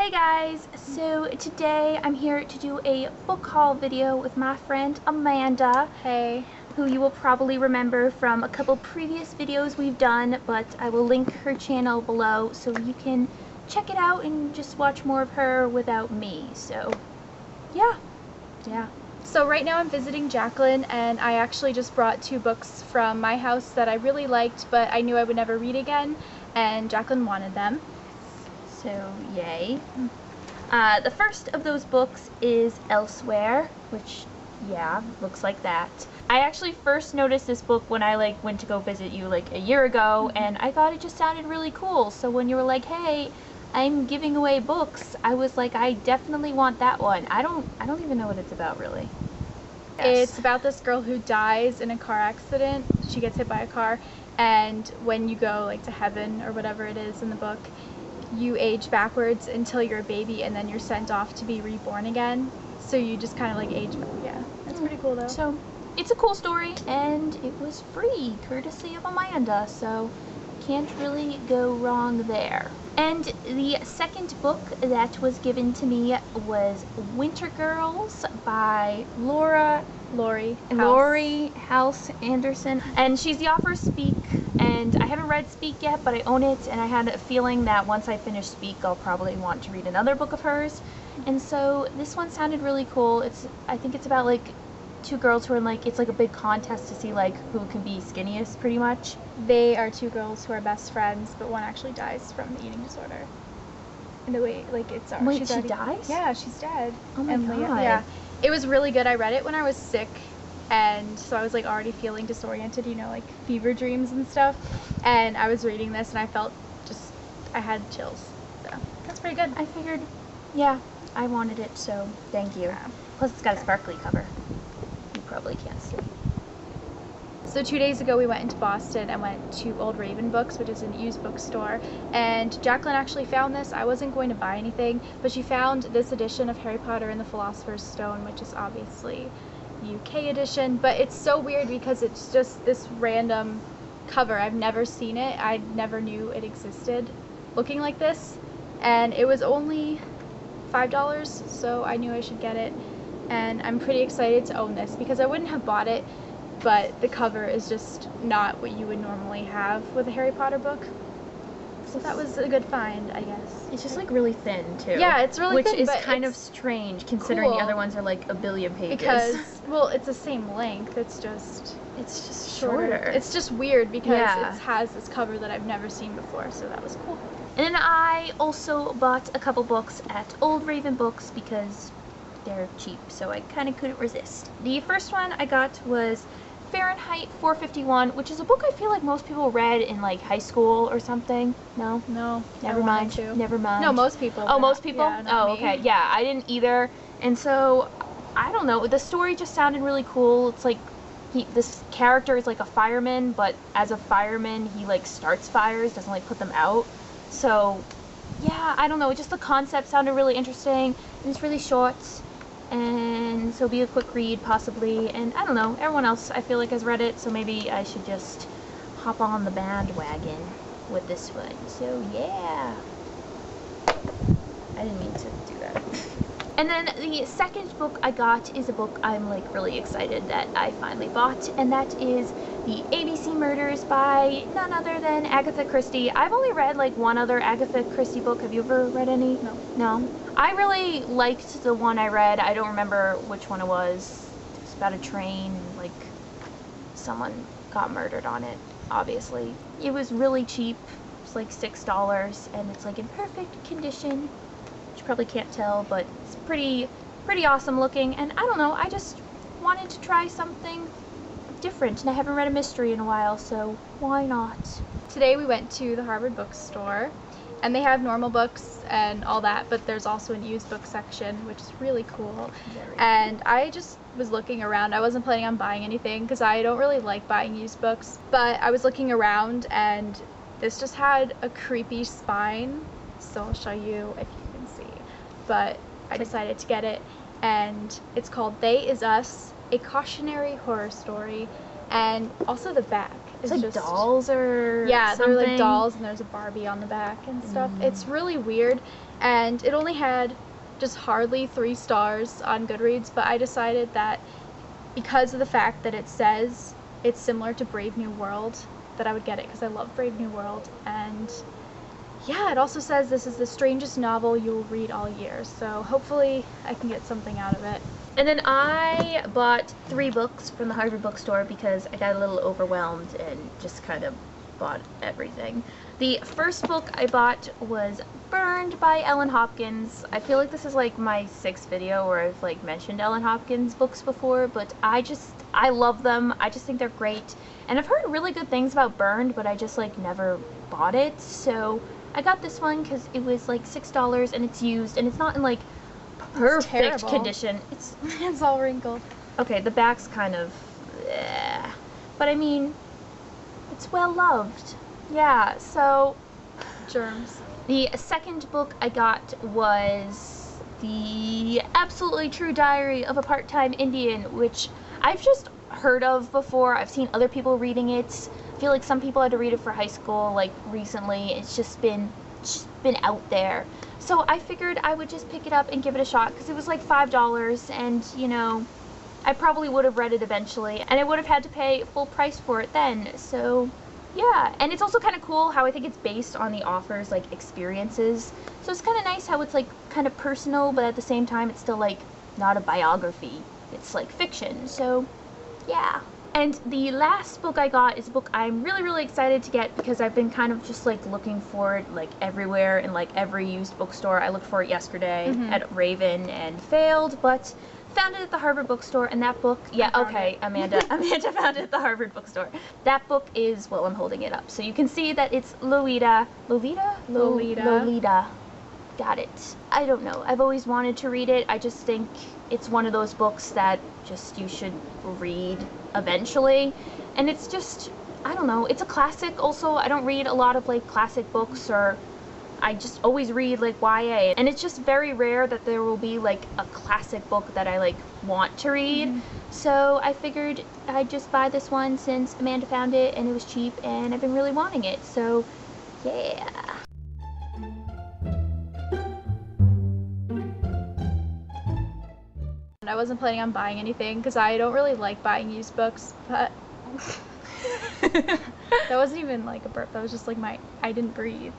Hey guys, so today I'm here to do a book haul video with my friend Amanda. Hey. Who you will probably remember from a couple previous videos we've done, but I will link her channel below so you can check it out and just watch more of her without me. So yeah. So right now I'm visiting Jacqueline, and I actually just brought 2 books from my house that I really liked, but I knew I would never read again, and Jacqueline wanted them. So yay. The first of those books is Elsewhere, which yeah, looks like that. I actually first noticed this book when I went to go visit you a year ago, and I thought it just sounded really cool. So when you were like, hey, I'm giving away books, I was like, I definitely want that one. I don't even know what it's about really. It's about this girl who dies in a car accident. She gets hit by a car, and when you go to heaven or whatever it is in the book, you age backwards until you're a baby, and then you're sent off to be reborn again. So you just kind of age back. Yeah, that's pretty cool though. So it's a cool story, and it was free, courtesy of Amanda, so can't really go wrong there. And the second book that was given to me was Winter Girls by Lori House Anderson, and she's the author of Speak, and I haven't read Speak yet, but I own it, and I had a feeling that once I finish Speak I'll probably want to read another book of hers. And so this one sounded really cool. I think it's about 2 girls who are it's a big contest to see who can be skinniest, pretty much. They are 2 girls who are best friends, but one actually dies from the eating disorder. In the way, it's Wait, she's she already, dies? Yeah, she's dead. Oh my god. Yeah, it was really good. I read it when I was sick, and so I was already feeling disoriented, fever dreams and stuff. And I was reading this, and I felt I had chills. So that's pretty good. I figured, yeah, I wanted it, so thank you. Yeah. Plus it's got a sparkly cover. You probably can't see. So 2 days ago we went into Boston and went to Old Raven Books, which is an used bookstore, and Jacqueline actually found this. I wasn't going to buy anything, but she found this edition of Harry Potter and the Philosopher's Stone, which is obviously UK edition, but it's so weird because it's just this random cover. I've never seen it. I never knew it existed looking like this, and it was only $5, so I knew I should get it, and I'm pretty excited to own this because I wouldn't have bought it, but the cover is just not what you would normally have with a Harry Potter book. So that was a good find, I guess. It's just really thin too. Yeah, it's really thin, which is but kind of strange considering cool. The other ones are a billion pages. Because, well, it's the same length, it's just shorter. It's just weird because Yeah. it has this cover that I've never seen before, so that was cool. And then I also bought a couple books at Old Raven Books because they're cheap, so I kind of couldn't resist. The first one I got was Fahrenheit 451, which is a book I feel like most people read in high school or something. No? No. Never mind. Never mind. No, most people. Oh, most people? Yeah, not me. Okay. Yeah, I didn't either. And so, I don't know, the story just sounded really cool. It's this character is a fireman, but as a fireman, he starts fires, doesn't put them out. So, yeah, I don't know, just the concept sounded really interesting, and it's really short, and so it'll be a quick read, possibly, and I don't know, everyone else I feel like has read it, so maybe I should just hop on the bandwagon with this one. So, yeah. I didn't mean to do that. And then the second book I got is a book I'm really excited that I finally bought, and that is the A.B.C. Murders by none other than Agatha Christie. I've only read one other Agatha Christie book. Have you ever read any? No. No? I really liked the one I read. I don't remember which one it was. It was about a train, someone got murdered on it, obviously. It was really cheap. It was $6, and it's in perfect condition. You probably can't tell, but it's pretty awesome looking, and I don't know, I just wanted to try something different, and I haven't read a mystery in a while, so why not? Today we went to the Harvard bookstore, and they have normal books and all that, but there's also an used book section, which is really cool. And I just was looking around. I wasn't planning on buying anything because I don't really like buying used books, but I was looking around, and this just had a creepy spine, so I'll show you if you can see. But I decided to get it, and it's called They Is Us, a cautionary horror story, and also the back. It's like dolls or yeah, something. they're like dolls, and there's a Barbie on the back and stuff. It's really weird, and it only had just hardly 3 stars on Goodreads, but I decided that because of the fact that it says it's similar to Brave New World, that I would get it because I love Brave New World. And yeah, it also says this is the strangest novel you will read all year, so hopefully I can get something out of it. And then I bought 3 books from the Harvard bookstore because I got a little overwhelmed and just kind of bought everything. The first book I bought was Burned by Ellen Hopkins. I feel like this is like my 6th video where I've like mentioned Ellen Hopkins books before, but I love them. I just think they're great. And I've heard really good things about Burned, but I just like never bought it. So I got this one because it was like $6 and it's used and it's not in like perfect condition. It's all wrinkled. Okay, the back's kind of but I mean, it's well loved. Yeah, so Germs. the second book I got was The Absolutely True Diary of a Part-Time Indian, which I've just heard of before. I've seen other people reading it. I feel like some people had to read it for high school, like recently. It's just been out there. So I figured I would just pick it up and give it a shot because it was like $5 and, you know, I probably would have read it eventually and I would have had to pay full price for it then. So yeah, and it's also kind of cool how I think it's based on the author's like experiences. So it's kind of nice how it's like kind of personal, but at the same time it's still like not a biography. It's like fiction. So yeah. And the last book I got is a book I'm really, really excited to get because I've been kind of just like looking for it like everywhere in like every used bookstore. I looked for it yesterday at Raven and failed, but found it at the Harvard bookstore. And that book, yeah, okay, Amanda found it at the Harvard bookstore. That book is, well, I'm holding it up so you can see that it's Lolita. Got it. I don't know. I've always wanted to read it. I just think it's one of those books that just you should read eventually. And it's just, I don't know, it's a classic also. I don't read a lot of like classic books, or I just always read like YA. And it's just very rare that there will be like a classic book that I like want to read. So I figured I'd just buy this one since Amanda found it and it was cheap and I've been really wanting it. So yeah. I wasn't planning on buying anything because I don't really like buying used books, but that wasn't even like a burp, that was just like I didn't breathe.